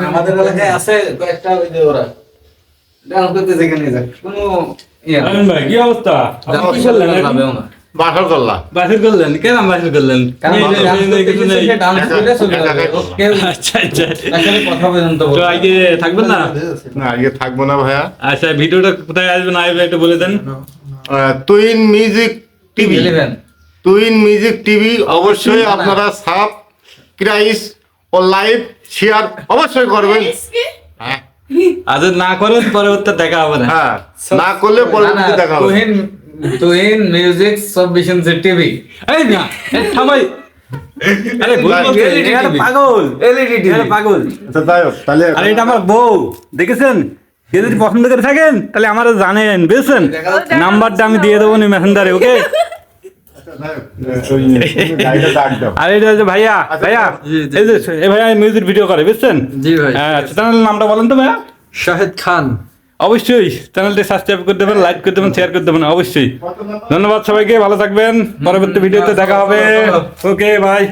আমাদের এলাকায় আছে কয়েকটা ওই যে ওরা ডাউন করতে যেখানে যায় কোনো ভাই কি অবস্থা আপনি কি করলেন এখন? বাসর করলা বাসের করলেন কেন বাসের করলেন আচ্ছা আচ্ছা কথা পর্যন্ত তো আজকে থাকবেন না না আজকে থাকবো না ভাইয়া আচ্ছা ভিডিওটা কোথায় আসবেন আসবে একটু বলে দেন তুইন মিউজিক টিভি তুইন মিউজিক টিভি অবশ্যই আপনারা সাবস্ক্রাইব ও লাইভ শেয়ার অবশ্যই করবেন হ্যাঁ আজ না করেন পরবর্তী দেখা হবে না হ্যাঁ না করলে পরবর্তী দেখা হবে তুহিন মিউজিক 24 ইঞ্চি টিভি এই না থামাই আরে ভুল বলছে LED এটা TV পাগল LED TV এটা পাগল আচ্ছা যাই হোক তাহলে আরে এটা আমার বউ দেখেছেন কেউ যদি পছন্দ করে থাকেন তাহলে আমারও জানেন বুঝছেন নাম্বারটা আমি দিয়ে দেবো নি মেসেঞ্জারে ওকে গাড়িটা ডাক দাও আরে এটা যে ভাইয়া ভাইয়া এই যে এই ভাইয়া মিউজিক ভিডিও করে বুঝছেন জি ভাই হ্যাঁ চ্যানেলের নামটা বলেন তো ভাইয়া শাহিদ খান অবশ্যই চ্যানেলটি সাবস্ক্রাইব করে দেবেন লাইক করে দেবেন শেয়ার করে দেবেন অবশ্যই ধন্যবাদ সবাইকে ভালো থাকবেন পরবর্তী ভিডিওতে দেখা হবে ওকে বাই